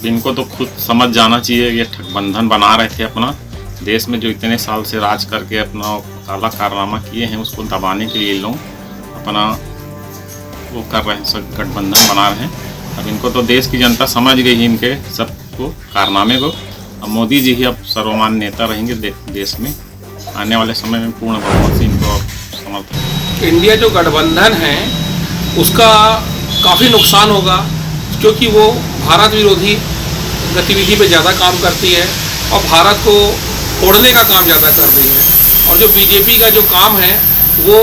अब इनको तो खुद समझ जाना चाहिए, ये ठगबंधन बना रहे थे अपना देश में, जो इतने साल से राज करके अपना काला कारनामा किए हैं उसको दबाने के लिए लोग अपना वो कर रहे हैं, सब गठबंधन बना रहे हैं। अब इनको तो देश की जनता समझ गई है इनके सबको कारनामे को। अब मोदी जी ही अब सर्वमान्य नेता रहेंगे देश में आने वाले समय में, पूर्ण बहुमत से इनको समर्थन। इंडिया जो गठबंधन है उसका काफ़ी नुकसान होगा, क्योंकि वो भारत विरोधी गतिविधि पे ज़्यादा काम करती है और भारत को तोड़ने का काम ज़्यादा कर रही है। और जो बीजेपी का जो काम है वो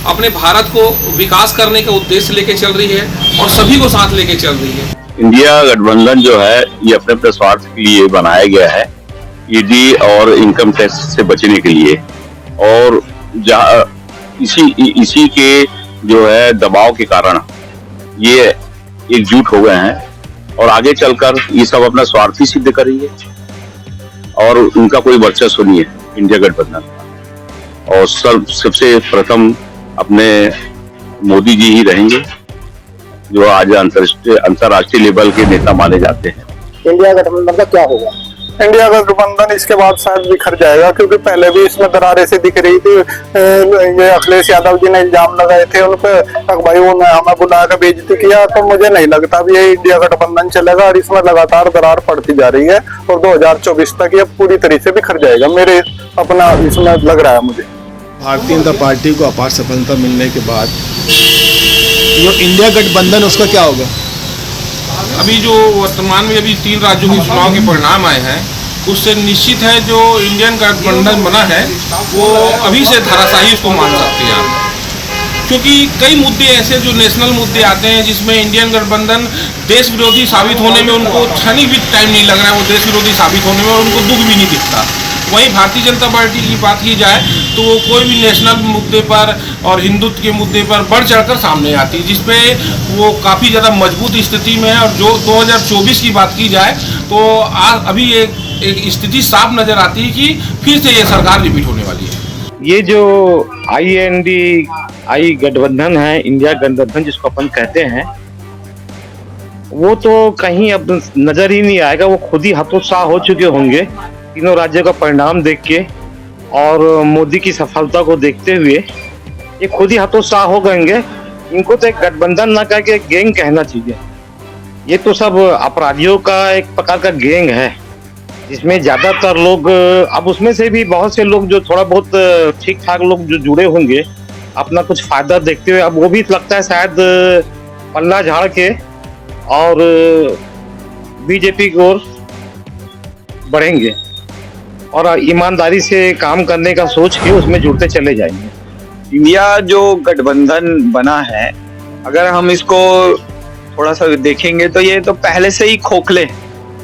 अपने भारत को विकास करने का उद्देश्य लेके चल रही है और सभी को साथ लेके चल रही है। इंडिया गठबंधन जो है ये अपने अपने स्वार्थ के लिए बनाया गया है, ईडी और इनकम टैक्स से बचने के लिए, और जहाँ इसी के जो है दबाव के कारण ये एकजुट हो गए हैं और आगे चलकर ये सब अपना स्वार्थ ही सिद्ध कर रही है और उनका कोई वर्चस्व नहीं है इंडिया गठबंधन। और सबसे प्रथम अपने मोदी जी ही रहेंगे जो आज अंतर्राष्ट्रीय लेवल के नेता माने जाते हैं। इंडिया गठबंधन का क्या होगा? इंडिया गठबंधन इसके बाद शायद बिखर जाएगा, क्योंकि पहले भी इसमें दरारें से दिख रही थी। ये अखिलेश यादव जी ने इल्जाम लगाए थे उन पर, भाई वो हमें बुला कर बेइज्जती किया, तो मुझे नहीं लगता भी ये इंडिया गठबंधन चलेगा और इसमें लगातार दरार पड़ती जा रही है और 2024 तक ये पूरी तरह से बिखर जाएगा, मेरे अपना इसमें लग रहा है मुझे। भारतीय जनता पार्टी को अपार सफलता मिलने के बाद जो इंडिया गठबंधन उसका क्या होगा? अभी जो वर्तमान में अभी 3 राज्यों के चुनाव के परिणाम आए हैं उससे निश्चित है जो इंडियन गठबंधन बना है वो अभी से धराशायी उसको मान सकते हैं आप, क्योंकि कई मुद्दे ऐसे जो नेशनल मुद्दे आते हैं जिसमें इंडियन गठबंधन देश विरोधी साबित होने में उनको क्षणिक भी टाइम नहीं लग रहा है, वो देश विरोधी साबित होने में और उनको दुख भी नहीं दिखता। वहीं भारतीय जनता पार्टी की बात की जाए तो वो कोई भी नेशनल मुद्दे पर और हिंदुत्व के मुद्दे पर बढ़ चढ़कर सामने आती है, जिसपे वो काफ़ी ज़्यादा मजबूत स्थिति में है। और जो 2024 की बात की जाए तो आज अभी एक स्थिति साफ नज़र आती है कि फिर से ये सरकार रिपीट होने वाली है। ये जो आई गठबंधन है, इंडिया गठबंधन जिसको अपन कहते हैं, वो तो कहीं अब नजर ही नहीं आएगा। वो खुद ही हतोत्साह हो चुके होंगे तीनों राज्यों का परिणाम देख के और मोदी की सफलता को देखते हुए ये खुद ही हतोत्साह हो गएंगे। इनको तो एक गठबंधन ना कह के गैंग कहना चाहिए। ये तो सब अपराधियों का एक प्रकार का गैंग है जिसमें ज्यादातर लोग, अब उसमें से भी बहुत से लोग जो थोड़ा बहुत ठीक ठाक लोग जो जुड़े होंगे अपना कुछ फायदा देखते हुए, अब वो भी लगता है शायद पल्ला झाड़ के और बीजेपी की ओर बढ़ेंगे और ईमानदारी से काम करने का सोच के उसमें जुड़ते चले जाएंगे। इंडिया जो गठबंधन बना है, अगर हम इसको थोड़ा सा देखेंगे तो ये तो पहले से ही खोखले।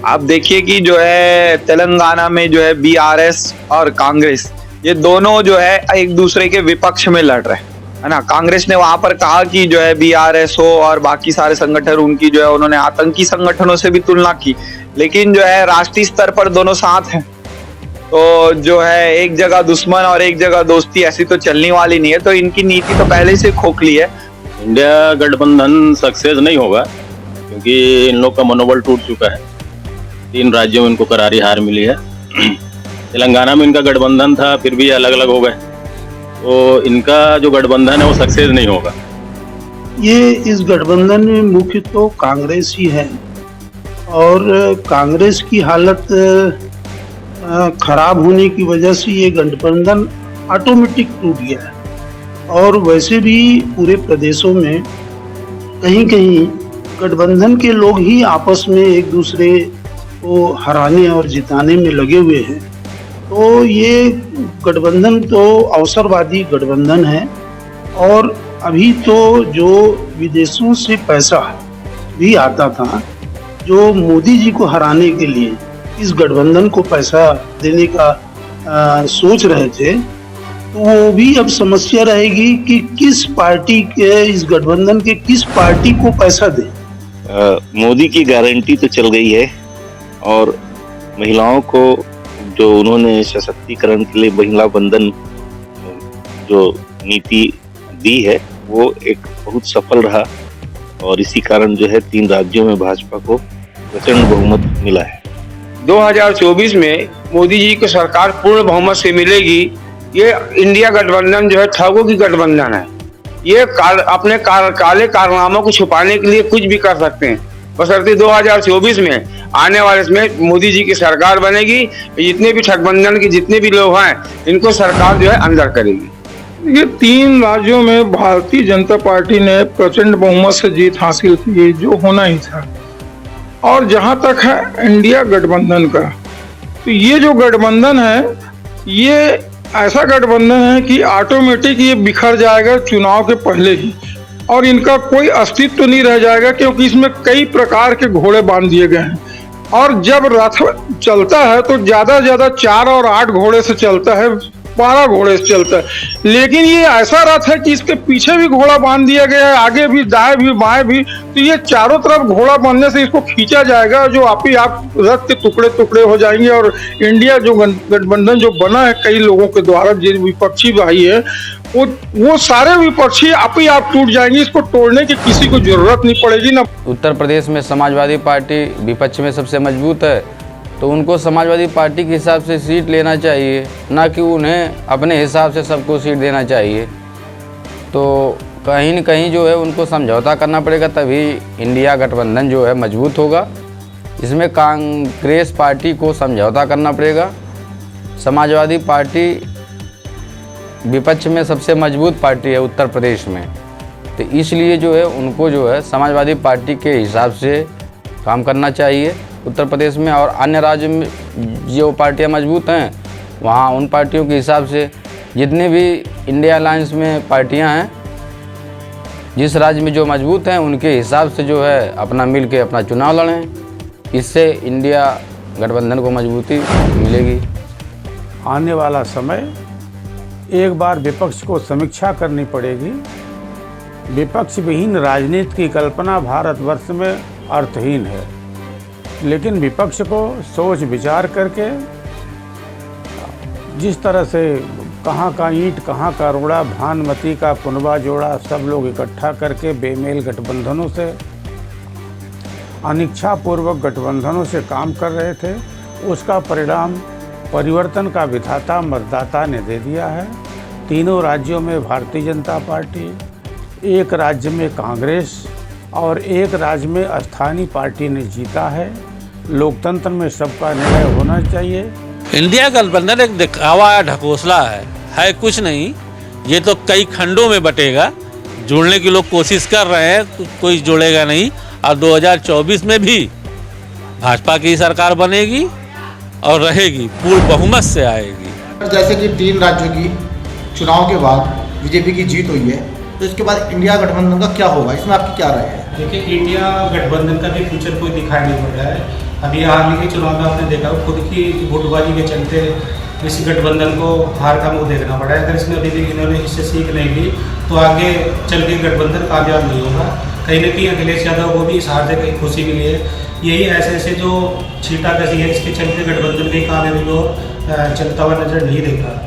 आप देखिए कि जो है तेलंगाना में जो है बीआरएस और कांग्रेस, ये दोनों जो है एक दूसरे के विपक्ष में लड़ रहे है ना। कांग्रेस ने वहां पर कहा कि जो है बीआरएस हो और बाकी सारे संगठन उनकी जो है उन्होंने आतंकी संगठनों से भी तुलना की, लेकिन जो है राष्ट्रीय स्तर पर दोनों साथ हैं। तो जो है एक जगह दुश्मन और एक जगह दोस्ती ऐसी तो चलने वाली नहीं है, तो इनकी नीति तो पहले से खोखली है। इंडिया गठबंधन सक्सेस नहीं होगा क्योंकि इन लोग का मनोबल टूट चुका है। 3 राज्यों में इनको करारी हार मिली है। तेलंगाना में इनका गठबंधन था, फिर भी अलग अलग हो गए, तो इनका जो गठबंधन है वो सक्सेस नहीं होगा। ये इस गठबंधन में मुख्य तो कांग्रेस ही है और कांग्रेस की हालत खराब होने की वजह से ये गठबंधन ऑटोमेटिक टूट गया है। और वैसे भी पूरे प्रदेशों में कहीं कहीं गठबंधन के लोग ही आपस में एक दूसरे को हराने और जिताने में लगे हुए हैं। तो ये गठबंधन तो अवसरवादी गठबंधन है और अभी तो जो विदेशों से पैसा भी आता था जो मोदी जी को हराने के लिए इस गठबंधन को पैसा देने का सोच रहे थे, तो वो भी अब समस्या रहेगी कि किस पार्टी के, इस गठबंधन के किस पार्टी को पैसा दे। मोदी की गारंटी तो चल गई है और महिलाओं को जो उन्होंने सशक्तिकरण के लिए महिला बंधन जो नीति दी है वो एक बहुत सफल रहा और इसी कारण जो है 3 राज्यों में भाजपा को प्रचंड बहुमत मिला है। 2024 में मोदी जी की सरकार पूर्ण बहुमत से मिलेगी। ये इंडिया गठबंधन जो है ठगों की गठबंधन है। ये अपने काले कारनामों को छुपाने के लिए कुछ भी कर सकते हैं। बशर्ते 2024 में आने वाले इसमें मोदी जी की सरकार बनेगी, जितने भी ठगबंधन के जितने भी लोग हैं इनको सरकार जो है अंदर करेगी। ये 3 राज्यों में भारतीय जनता पार्टी ने प्रचंड बहुमत से जीत हासिल की है, जो होना ही था। और जहां तक है इंडिया गठबंधन का, तो ये जो गठबंधन है ये ऐसा गठबंधन है कि ऑटोमेटिक ये बिखर जाएगा चुनाव के पहले ही, और इनका कोई अस्तित्व तो नहीं रह जाएगा, क्योंकि इसमें कई प्रकार के घोड़े बांध दिए गए हैं। और जब रथ चलता है तो ज्यादा से ज्यादा 4 और 8 घोड़े से चलता है, 12 घोड़े से चलता है। लेकिन ये ऐसा रथ है कि इसके पीछे भी घोड़ा बांध दिया गया है, आगे भी, दाएं भी, बाएं भी। तो ये चारों तरफ घोड़ा बांधने से इसको खींचा जाएगा, जो आप ही आप रथ के टुकड़े टुकड़े हो जाएंगे। और इंडिया जो गठबंधन जो बना है कई लोगों के द्वारा, जो विपक्षी भाई है वो सारे विपक्षी आप ही आप टूट जाएंगे। इसको तोड़ने की किसी को जरूरत नहीं पड़ेगी ना। उत्तर प्रदेश में समाजवादी पार्टी विपक्ष में सबसे मजबूत है, तो उनको समाजवादी पार्टी के हिसाब से सीट लेना चाहिए, ना कि उन्हें अपने हिसाब से सबको सीट देना चाहिए। तो कहीं न कहीं जो है उनको समझौता करना पड़ेगा, तभी इंडिया गठबंधन जो है मजबूत होगा। इसमें कांग्रेस पार्टी को समझौता करना पड़ेगा। समाजवादी पार्टी विपक्ष में सबसे मजबूत पार्टी है उत्तर प्रदेश में, तो इसलिए जो है उनको जो है समाजवादी पार्टी के हिसाब से काम करना चाहिए उत्तर प्रदेश में। और अन्य राज्य में जो पार्टियां मजबूत हैं वहाँ उन पार्टियों के हिसाब से, जितने भी इंडिया अलायंस में पार्टियां हैं, जिस राज्य में जो मजबूत हैं उनके हिसाब से जो है अपना मिल के अपना चुनाव लड़ें। इससे इंडिया गठबंधन को मजबूती मिलेगी। आने वाला समय एक बार विपक्ष को समीक्षा करनी पड़ेगी। विपक्ष विहीन राजनीति की कल्पना भारतवर्ष में अर्थहीन है, लेकिन विपक्ष को सोच विचार करके जिस तरह से कहाँ का ईंट कहाँ का रोड़ा, भानुमती का कुनबा जोड़ा, सब लोग इकट्ठा करके बेमेल गठबंधनों से, अनिच्छापूर्वक गठबंधनों से काम कर रहे थे, उसका परिणाम परिवर्तन का विधाता मतदाता ने दे दिया है। तीनों राज्यों में भारतीय जनता पार्टी, एक राज्य में कांग्रेस और एक राज्य में स्थानीय पार्टी ने जीता है। लोकतंत्र में सबका निर्णय होना चाहिए। इंडिया गठबंधन एक दिखावा ढकोसला है कुछ नहीं। ये तो कई खंडों में बटेगा, जोड़ने की लोग कोशिश कर रहे हैं, कोई जोड़ेगा नहीं। और 2024 में भी भाजपा की सरकार बनेगी और रहेगी, पूर्ण बहुमत से आएगी। जैसे कि 3 राज्यों की चुनाव के बाद बीजेपी की जीत हुई है, तो इसके बाद इंडिया गठबंधन का क्या होगा, इसमें आपकी क्या राय है? देखिए, इंडिया गठबंधन का भी फ्यूचर कोई दिखाई नहीं पड़ रहा है। अभी हाल ही के चुनाव में आपने देखा खुद की गुटबाजी के चलते इस गठबंधन को हार का मुंह देखना पड़ा है। अगर इसमें अभी भी इन्होंने इससे सीख नहीं ली तो आगे चल के गठबंधन कामयाब नहीं होगा। कहीं ना कहीं अखिलेश यादव को भी इस हार से कहीं खुशी मिली है। यही ऐसे जो छीटा कसी है, इसके चलते गठबंधन के कामयाबी को चलता हुआ नजर नहीं देख रहा।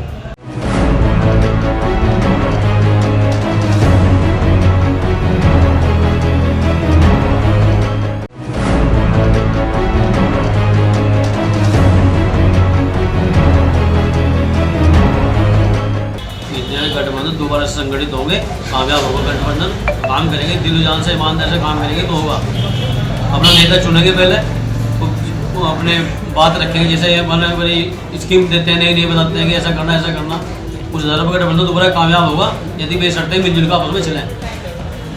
गठबंधन दोबारा संगठित होंगे, कामयाब होगा गठबंधन, काम करेंगे, दिल जान से ईमानदार से काम करेंगे तो होगा। अपना नेता चुनेंगे पहले तो अपने बात रखेंगे, जैसे ये बड़ी स्कीम देते हैं, नहीं बताते हैं कि ऐसा करना कुछ ज़्यादा गठबंधन दोबारा कामयाब होगा यदि बेशर्तें मिलजुल का आपस में चलें।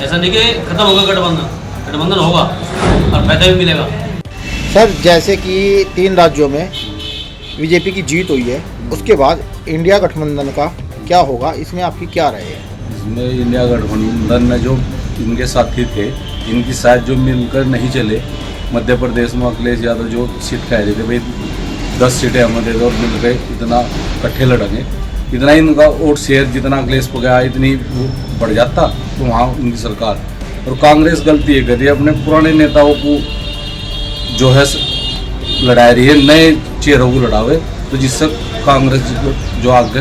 ऐसा नहीं कि खत्म होगा गठबंधन होगा और फायदा भी मिलेगा। सर, जैसे कि 3 राज्यों में बीजेपी की जीत हुई है, उसके बाद इंडिया गठबंधन का क्या होगा, इसमें आपकी क्या राय है? इसमें इंडिया गठबंधन में जो इनके साथी थे, इनकी शायद जो मिलकर नहीं चले। मध्य प्रदेश में अखिलेश यादव जो सीट कह रहे थे भाई 10 सीटें हमें दे दो और मिल गए, इतना इकट्ठे लड़ेंगे, इतना ही उनका वोट शेयर जितना अखिलेश को गया इतनी वो बढ़ जाता, तो वहाँ उनकी सरकार। और कांग्रेस गलती ये कर रही है, अपने पुराने नेताओं को जो है लड़ा रही है, नए चेहरों को लड़ावे, तो जिससे कांग्रेस जो आगे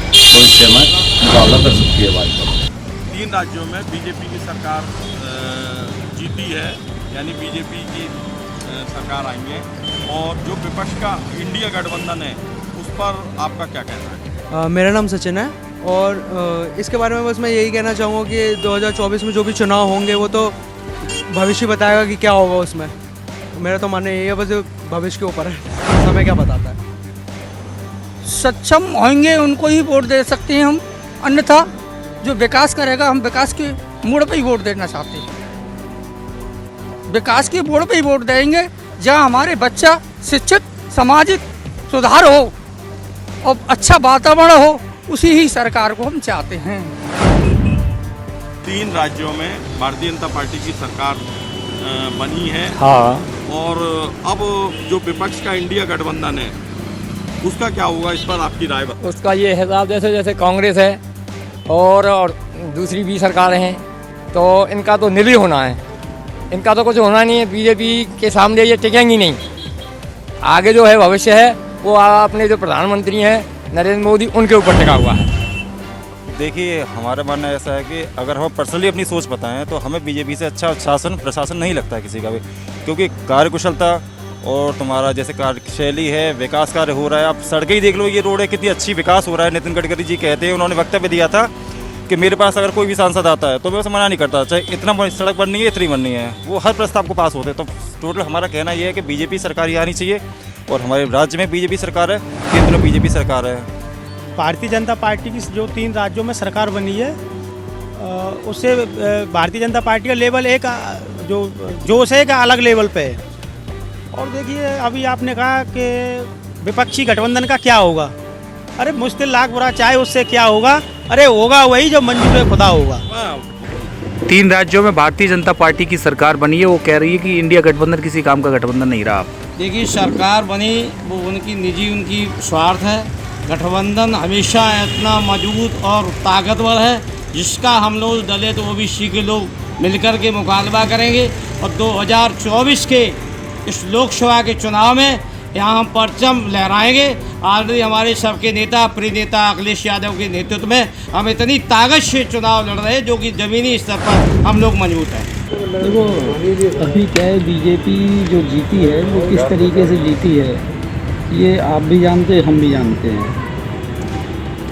भविष्य में मुकाबला कर सकती है भाजपा। 3 राज्यों में बीजेपी की सरकार जीती है, यानी बीजेपी की सरकार आई है, और जो विपक्ष का इंडिया गठबंधन है उस पर आपका क्या कहना है? मेरा नाम सचिन है और इसके बारे में बस मैं यही कहना चाहूँगा कि 2024 में जो भी चुनाव होंगे वो तो भविष्य बताएगा कि क्या होगा उसमें। मेरा तो मानना यही है, बस भविष्य के ऊपर है, समय क्या बताता है। सक्षम होंगे उनको ही वोट दे सकते हैं हम, अन्यथा जो विकास करेगा हम विकास के मोड़ पे ही वोट देना चाहते हैं। विकास के मोड़ पे ही वोट देंगे जहां हमारे बच्चा शिक्षित, सामाजिक सुधार हो और अच्छा वातावरण हो, उसी ही सरकार को हम चाहते हैं। 3 राज्यों में भारतीय जनता पार्टी की सरकार बनी है। हाँ। और अब जो विपक्ष का इंडिया गठबंधन है उसका क्या होगा, इस पर आपकी राय बताइए। उसका ये हिसाब जैसे कांग्रेस है और दूसरी भी सरकारें हैं, तो इनका तो निल ही होना है, इनका तो कुछ होना नहीं है। बीजेपी के सामने ये टिकेंगी नहीं। आगे जो है भविष्य है वो अपने जो प्रधानमंत्री हैं नरेंद्र मोदी, उनके ऊपर टिका हुआ है। देखिए, हमारा मानना ऐसा है कि अगर हम पर्सनली अपनी सोच बताएं तो हमें बीजेपी से अच्छा शासन प्रशासन नहीं लगता है किसी का भी, क्योंकि कार्यकुशलता और तुम्हारा जैसे कार्यशैली है, विकास कार्य हो रहा है। आप सड़कें ही देख लो, ये रोड है, कितनी अच्छी विकास हो रहा है। नितिन गडकरी जी कहते हैं, उन्होंने वक्तव्य दिया था कि मेरे पास अगर कोई भी सांसद आता है तो मैं उसे मना नहीं करता, चाहे इतना सड़क बननी है इतनी बननी है, वो हर प्रस्ताव को पास होते हैं। तो टोटल हमारा कहना यह है कि बीजेपी सरकार ही आनी चाहिए, और हमारे राज्य में बीजेपी सरकार है, केंद्र में बीजेपी सरकार है। भारतीय जनता पार्टी की जो 3 राज्यों में सरकार बनी है उससे भारतीय जनता पार्टी का लेवल एक जो जोश है का अलग लेवल पे है। और देखिए, अभी आपने कहा कि विपक्षी गठबंधन का क्या होगा। अरे मुश्किल लाख बुरा चाहे उससे क्या होगा, अरे होगा वही जो मंजूर खुदा होगा। 3 राज्यों में भारतीय जनता पार्टी की सरकार बनी है, वो कह रही है कि इंडिया गठबंधन किसी काम का गठबंधन नहीं रहा। देखिए, सरकार बनी वो उनकी निजी उनकी स्वार्थ है। गठबंधन हमेशा इतना मजबूत और ताकतवर है जिसका हम लोग दलित ओबीसी के लोग मिलकर के मुकाबला करेंगे, और 2024 के इस लोकसभा के चुनाव में यहाँ हम परचम लहराएंगे। ऑलरेडी हमारे सबके नेता, प्रिय नेता अखिलेश यादव के नेतृत्व में हम इतनी ताकत से चुनाव लड़ रहे हैं जो कि ज़मीनी स्तर पर हम लोग मजबूत हैं। देखो, अभी क्या है, बीजेपी जो जीती है वो किस तरीके से जीती है ये आप भी जानते हैं, हम भी जानते हैं।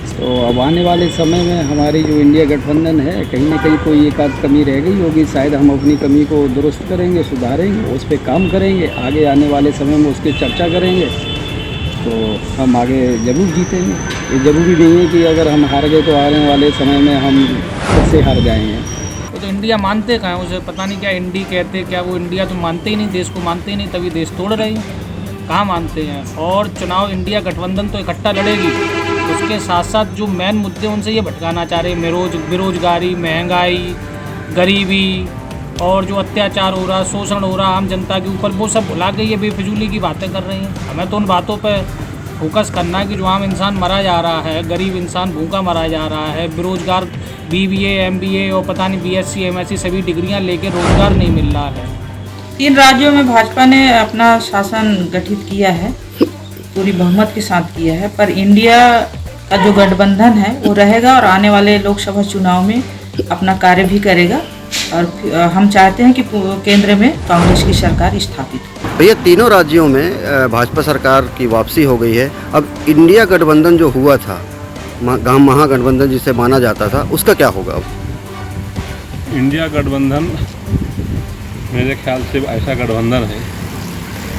तो अब आने वाले समय में हमारी जो इंडिया गठबंधन है, कहीं ना कहीं कोई एक आध कमी रह गई होगी, शायद हम अपनी कमी को दुरुस्त करेंगे, सुधारेंगे, उस पर काम करेंगे, आगे आने वाले समय में उसकी चर्चा करेंगे, तो हम आगे जरूर जीतेंगे। ये ज़रूरी नहीं है कि अगर हम हार गए तो आने वाले समय में हम कैसे हार जाएंगे। वो तो इंडिया मानते कहाँ हैं, उसे पता नहीं क्या इंडी कहते, क्या वो इंडिया तो मानते ही नहीं, देश को मानते ही नहीं, तभी देश तोड़ रहे हैं, कहाँ मानते हैं। और चुनाव इंडिया गठबंधन तो इकट्ठा लड़ेगी, उसके साथ साथ जो मेन मुद्दे उनसे ये भटकाना चाह रहे हैं, बेरोजगारी, महंगाई, गरीबी और जो अत्याचार हो रहा, शोषण हो रहा आम जनता के ऊपर, वो सब भुला के ये बेफिजूली की बातें कर रहे हैं। हमें तो उन बातों पे फोकस करना है कि जो आम इंसान मरा जा रहा है, गरीब इंसान भूखा मरा जा रहा है, बेरोजगार BBA, MBA और पता नहीं BSc, MSc सभी डिग्रियाँ लेके रोजगार नहीं मिल रहा है। 3 राज्यों में भाजपा ने अपना शासन गठित किया है, पूरी बहुमत के साथ किया है, पर इंडिया का जो गठबंधन है वो रहेगा और आने वाले लोकसभा चुनाव में अपना कार्य भी करेगा। और हम चाहते हैं कि केंद्र में कांग्रेस की सरकार स्थापित हो। भैया, तीनों राज्यों में भाजपा सरकार की वापसी हो गई है। अब इंडिया गठबंधन जो हुआ था, महागठबंधन जिसे माना जाता था, उसका क्या होगा? अब इंडिया गठबंधन मेरे ख्याल से ऐसा गठबंधन है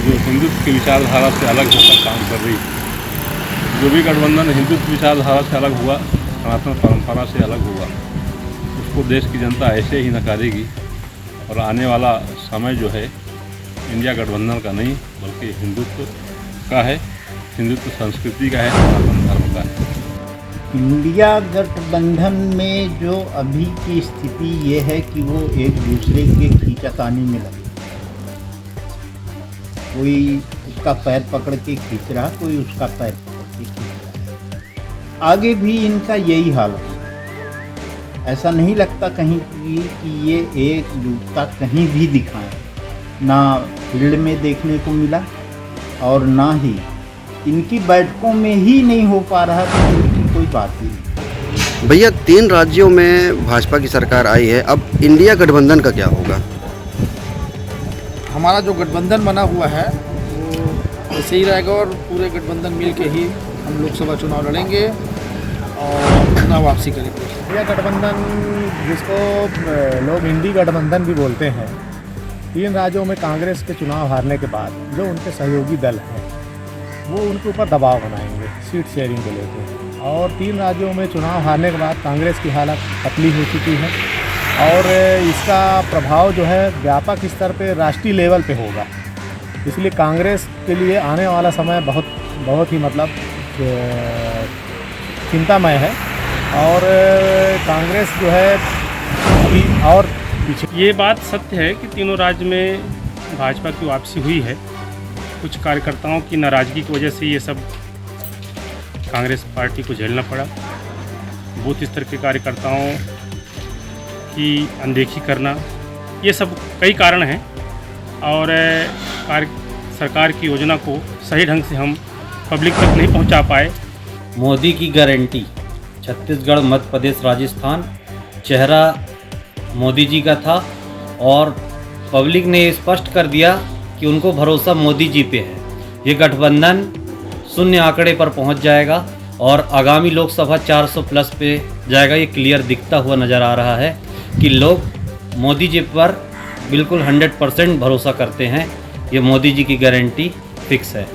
जो हिंदुत्व की विचारधारा से अलग होकर काम कर रही है। जो भी गठबंधन हिंदुत्व विचारधारा से अलग हुआ, सनातन परंपरा से अलग हुआ, उसको देश की जनता ऐसे ही नकारेगी। और आने वाला समय जो है इंडिया गठबंधन का नहीं बल्कि हिंदुत्व का है, हिंदुत्व संस्कृति का है, सनातन धर्म का है। इंडिया गठबंधन में जो अभी की स्थिति ये है कि वो एक दूसरे के खींचातानी में लगे, कोई उसका पैर पकड़ के खींच रहा, कोई उसका पैर पकड़ के खींच रहा है। आगे भी इनका यही हाल है। ऐसा नहीं लगता कहीं कि ये एकजुटता कहीं भी दिखाएं, ना फील्ड में देखने को मिला और ना ही इनकी बैठकों में ही नहीं हो पा रहा, तो इनकी कोई बात ही नहीं। भैया, 3 राज्यों में भाजपा की सरकार आई है, अब इंडिया गठबंधन का क्या होगा? हमारा जो गठबंधन बना हुआ है वो ऐसे ही रहेगा और पूरे गठबंधन मिल के ही हम लोकसभा चुनाव लड़ेंगे और चुनाव वापसी करेंगे। यह गठबंधन जिसको लोग इंडी गठबंधन भी बोलते हैं, 3 राज्यों में कांग्रेस के चुनाव हारने के बाद जो उनके सहयोगी दल हैं वो उनके ऊपर दबाव बनाएंगे सीट शेयरिंग को लेकर। और 3 राज्यों में चुनाव हारने के बाद कांग्रेस की हालत पतली हो चुकी है और इसका प्रभाव जो है व्यापक स्तर पे राष्ट्रीय लेवल पे होगा। इसलिए कांग्रेस के लिए आने वाला समय बहुत ही मतलब चिंतामय है और कांग्रेस जो है अभी और पीछे। ये बात सत्य है कि तीनों राज्य में भाजपा की वापसी हुई है। कुछ कार्यकर्ताओं की नाराज़गी की वजह से ये सब कांग्रेस पार्टी को झेलना पड़ा। बूथ स्तर के कार्यकर्ताओं की अनदेखी करना, ये सब कई कारण हैं और सरकार की योजना को सही ढंग से हम पब्लिक तक नहीं पहुंचा पाए। मोदी की गारंटी, छत्तीसगढ़, मध्य प्रदेश, राजस्थान, चेहरा मोदी जी का था और पब्लिक ने स्पष्ट कर दिया कि उनको भरोसा मोदी जी पे है। ये गठबंधन 0 आंकड़े पर पहुंच जाएगा और आगामी लोकसभा 400 प्लस पे जाएगा। ये क्लियर दिखता हुआ नज़र आ रहा है कि लोग मोदी जी पर बिल्कुल 100% भरोसा करते हैं। ये मोदी जी की गारंटी फिक्स है।